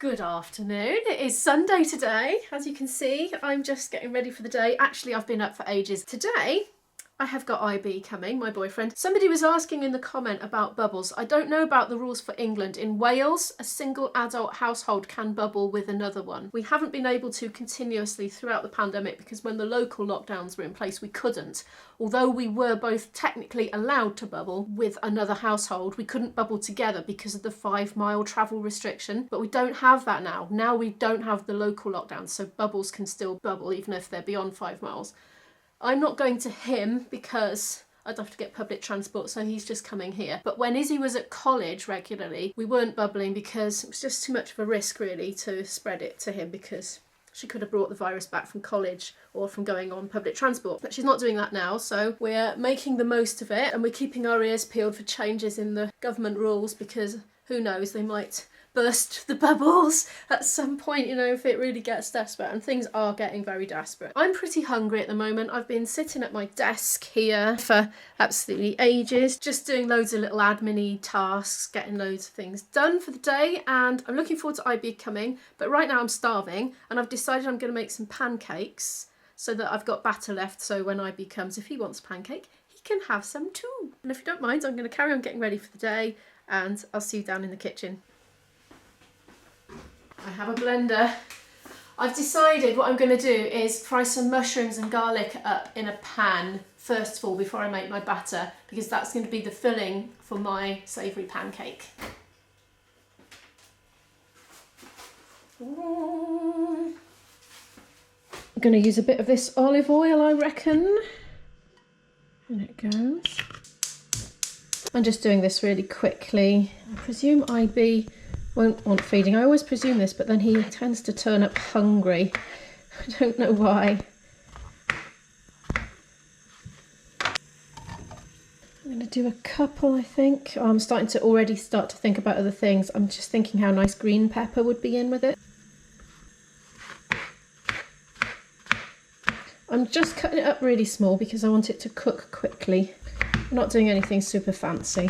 Good afternoon. It is Sunday today. As you can see, I'm just getting ready for the day. Actually, I've been up for ages. Today, I have got IB coming, my boyfriend. Somebody was asking in the comment about bubbles. I don't know about the rules for England. In Wales, a single adult household can bubble with another one. We haven't been able to continuously throughout the pandemic because when the local lockdowns were in place, we couldn't. Although we were both technically allowed to bubble with another household, we couldn't bubble together because of the 5-mile travel restriction. But we don't have that now. Now we don't have the local lockdowns, so bubbles can still bubble even if they're beyond 5 miles. I'm not going to him because I'd have to get public transport, so he's just coming here. But when Izzy was at college regularly, we weren't bubbling because it was just too much of a risk really to spread it to him because she could have brought the virus back from college or from going on public transport. But she's not doing that now, so we're making the most of it and we're keeping our ears peeled for changes in the government rules because who knows, they might burst the bubbles at some point, you know, if it really gets desperate, and things are getting very desperate. I'm pretty hungry at the moment. I've been sitting at my desk here for absolutely ages, just doing loads of little admin-y tasks, getting loads of things done for the day, and I'm looking forward to IB coming, but right now I'm starving, and I've decided I'm going to make some pancakes so that I've got batter left, so when IB comes, if he wants a pancake, he can have some too. And if you don't mind, I'm going to carry on getting ready for the day, and I'll see you down in the kitchen. I have a blender. I've decided what I'm going to do is fry some mushrooms and garlic up in a pan first of all before I make my batter, because that's going to be the filling for my savoury pancake. I'm going to use a bit of this olive oil, I reckon. And it goes. I'm just doing this really quickly. I presume IB won't want feeding. I always presume this, but then he tends to turn up hungry. I don't know why. I'm going to do a couple, I think. Oh, I'm starting to already start to think about other things. I'm just thinking how nice green pepper would be in with it. I'm just cutting it up really small because I want it to cook quickly. I'm not doing anything super fancy.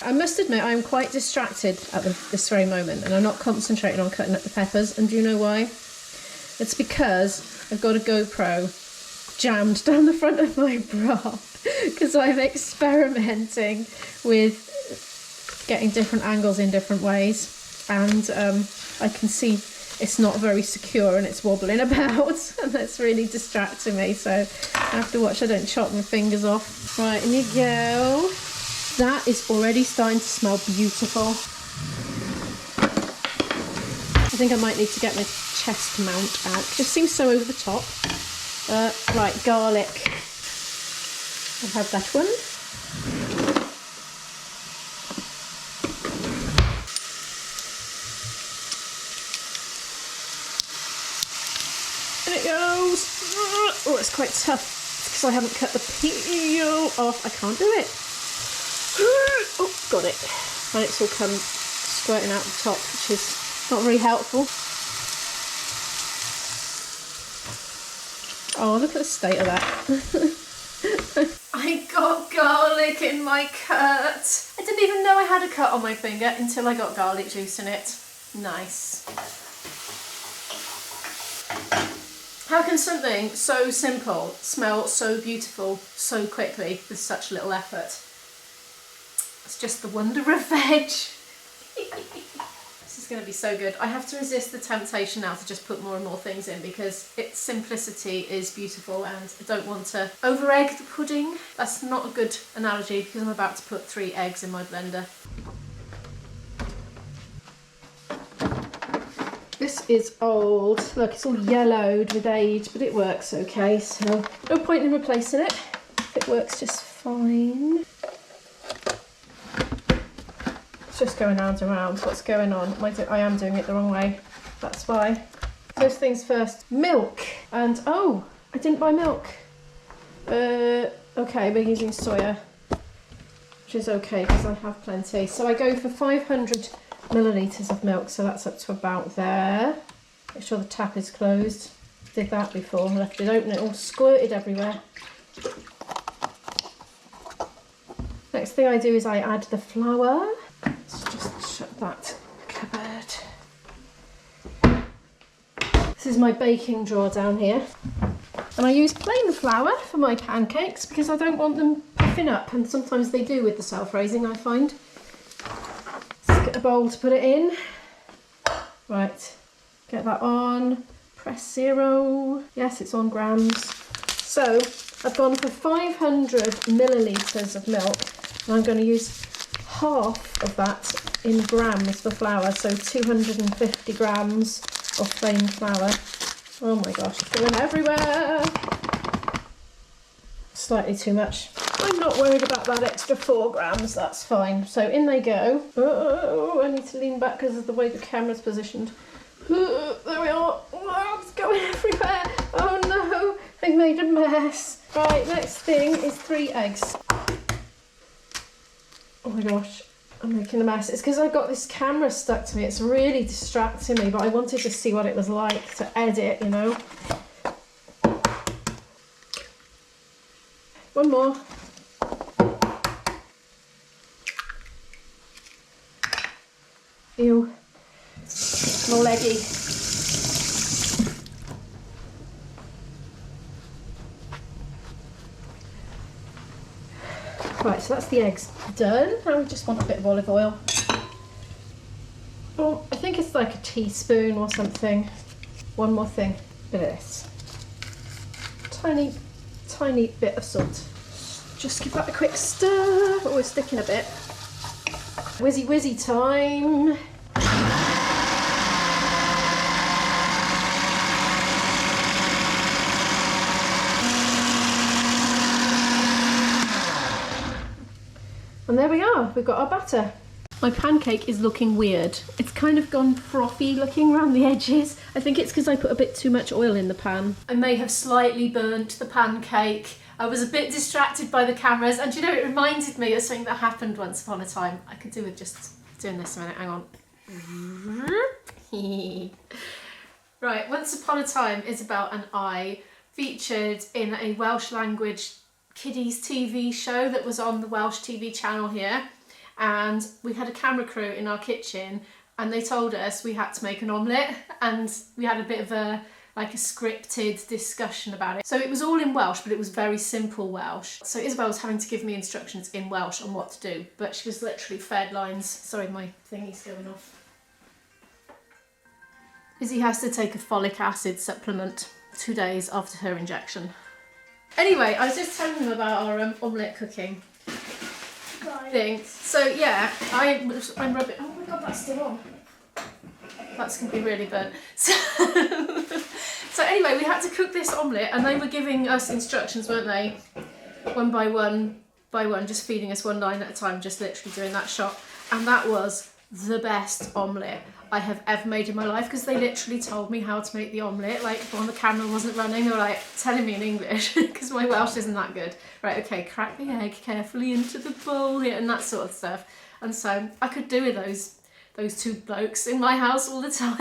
I must admit I am quite distracted at this very moment and I'm not concentrating on cutting up the peppers, and do you know why? It's because I've got a GoPro jammed down the front of my bra because I'm experimenting with getting different angles in different ways, and I can see it's not very secure and it's wobbling about and that's really distracting me, so I have to watch I don't chop my fingers off. Right, in you go. That is already starting to smell beautiful. I think I might need to get my chest mount out. It just seems so over the top. Right, garlic. I'll have that one. There it goes. Oh, it's quite tough because I haven't cut the peel off. I can't do it. Oh, got it. And it's all come squirting out the top, which is not very helpful. Oh, look at the state of that. I got garlic in my cut. I didn't even know I had a cut on my finger until I got garlic juice in it. Nice. How can something so simple smell so beautiful so quickly with such little effort? It's just the wonder of veg. This is going to be so good. I have to resist the temptation now to just put more and more things in because its simplicity is beautiful and I don't want to over-egg the pudding. That's not a good analogy because I'm about to put 3 eggs in my blender. This is old. Look, it's all yellowed with age, but it works okay, so no point in replacing it. It works just fine. It's just going round and round. What's going on? I am doing it the wrong way. That's why. First things first. Milk. And oh, I didn't buy milk. Okay, we're using soya, which is okay because I have plenty. So I go for 500 millilitres of milk, so that's up to about there. Make sure the tap is closed. Did that before, left it open, it all squirted everywhere. Next thing I do is I add the flour. Let's just shut that cupboard. This is my baking drawer down here. And I use plain flour for my pancakes because I don't want them puffing up, and sometimes they do with the self-raising, I find. Let's get a bowl to put it in. Right, get that on, press 0. Yes, it's on grams. So I've gone for 500 millilitres of milk, and I'm going to use half of that in grams for flour, so 250 grams of plain flour. Oh my gosh, it's going everywhere. Slightly too much. I'm not worried about that extra 4 grams, that's fine. So in they go. Oh, I need to lean back because of the way the camera's positioned. There we are. Oh, it's going everywhere. Oh no, I made a mess. Right, next thing is 3 eggs. Oh my gosh, I'm making a mess. It's because I got this camera stuck to me. It's really distracting me, but I wanted to see what it was like to edit, you know. 1 more. Ew. My leggy. Right, so that's the eggs done. Now we just want a bit of olive oil. Oh, I think it's like a teaspoon or something. 1 more thing. Bit of this. Tiny bit of salt. Just give that a quick stir. Oh, it's sticking a bit. Whizzy time. And there we are, we've got our batter. My pancake is looking weird. It's kind of gone frothy looking around the edges. I think it's because I put a bit too much oil in the pan. I may have slightly burnt the pancake. I was a bit distracted by the cameras, and you know, it reminded me of something that happened once upon a time. I could do with just doing this a minute, hang on. Right, Once Upon a Time is about an eye featured in a Welsh language kiddies TV show that was on the Welsh TV channel here, and we had a camera crew in our kitchen and they told us we had to make an omelette, and we had a bit of a scripted discussion about it. So it was all in Welsh, but it was very simple Welsh. So Isabel was having to give me instructions in Welsh on what to do, but she was literally fed lines. Sorry, my thingy's going off. Izzy has to take a folic acid supplement 2 days after her injection. Anyway, I was just telling them about our omelette cooking thing. So yeah, I'm rubbing. Oh my god, that's still on. That's gonna be really burnt. So anyway, we had to cook this omelette, and they were giving us instructions, weren't they? One by one, just feeding us 1 line at a time, just literally doing that shot. And that was the best omelette I have ever made in my life, because they literally told me how to make the omelette, like when the camera wasn't running. They were like telling me in English because my Welsh isn't that good. Right, okay, crack the egg carefully into the bowl here and that sort of stuff. And so I could do with those 2 blokes in my house all the time.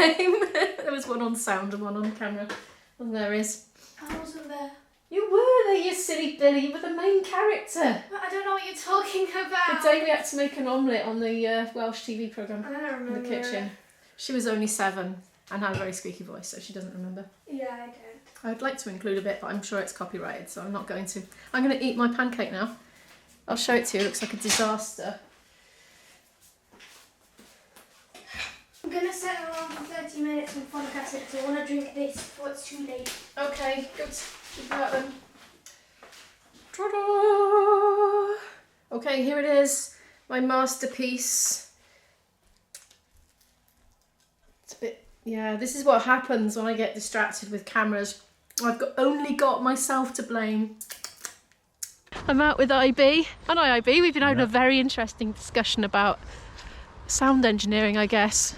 There was one on sound and one on camera, and there is. I wasn't there. You were there, you silly Billy. You were the main character. But I don't know what you're talking about. The day we had to make an omelette on the Welsh TV programme. I don't remember. In the kitchen. She was only 7 and had a very squeaky voice, so she doesn't remember. Yeah, I don't. I'd like to include a bit, but I'm sure it's copyrighted, so I'm not going to. I'm going to eat my pancake now. I'll show it to you. It looks like a disaster. I'm going to set it alarm for 30 minutes with folic acid because I want to drink this before it's too late. Okay, good. Keep that then. Ta-da! Okay, here it is. My masterpiece. It's a bit... Yeah, this is what happens when I get distracted with cameras. I've only got myself to blame. I'm out with IB. And IB, we've been having a very interesting discussion about sound engineering, I guess.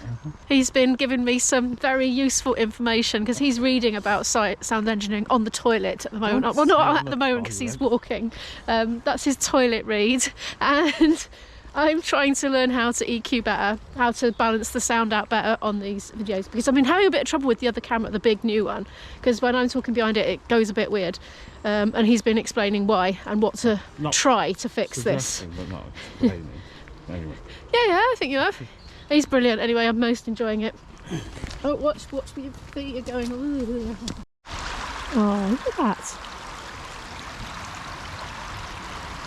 He's been giving me some very useful information because he's reading about sound engineering on the toilet at the moment. Well, not at the moment because he's walking. That's his toilet read. And I'm trying to learn how to EQ better, how to balance the sound out better on these videos, because I've been having a bit of trouble with the other camera, the big new one, because when I'm talking behind it, it goes a bit weird. And he's been explaining why and what to try to fix this. But not explaining. Anyway. Yeah, I think you have. He's brilliant. Anyway, I'm most enjoying it. Oh, watch where your feet are going. Oh, look at that.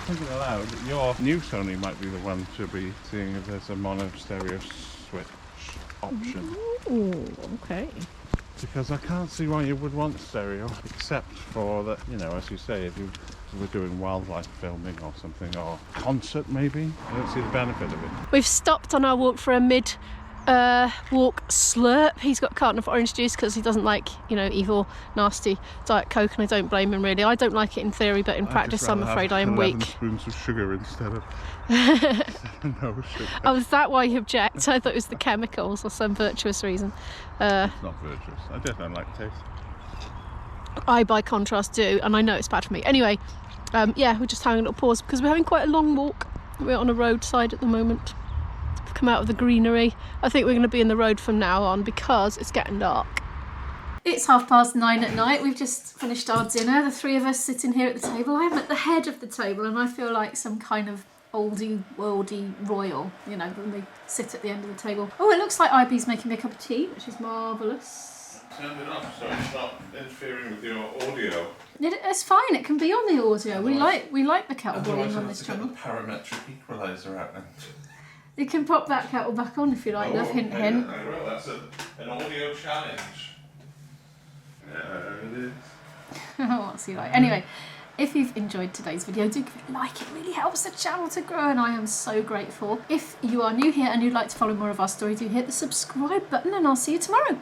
Thinking aloud, your new Sony might be the one to be seeing if there's a mono stereo switch option. Ooh, okay. Because I can't see why you would want stereo, except for that, you know, as you say, if you were doing wildlife filming or something, or concert maybe. I don't see the benefit of it. We've stopped on our walk for a walk slurp. He's got a carton of orange juice because he doesn't like, you know, evil, nasty Diet Coke, and I don't blame him really. I don't like it in theory, but in practice I'm afraid I am 11 weak. spoons of sugar instead of no sugar. Oh, is that why you object? I thought it was the chemicals or some virtuous reason. It's not virtuous. I just don't like the taste. I, by contrast, do, and I know it's bad for me. Anyway, yeah, we're just having a little pause because we're having quite a long walk. We're on a roadside at the moment. We've come out of the greenery. I think we're going to be in the road from now on because it's getting dark. It's 9:30 at night. We've just finished our dinner. The three of us sitting here at the table. I'm at the head of the table and I feel like some kind of oldie worldy royal, you know, when they sit at the end of the table. Oh, it looks like IB's making me a cup of tea, which is marvellous. Turn it off so it's not interfering with your audio. It's fine, it can be on the audio. We like the kettle boiling on this channel. Get the parametric equaliser out then. You can pop that kettle back on if you like, love, hint hint. I will, that's an audio challenge. There it is. What's he like? Anyway, if you've enjoyed today's video, do give it a like. It really helps the channel to grow and I am so grateful. If you are new here and you'd like to follow more of our story, do hit the subscribe button and I'll see you tomorrow.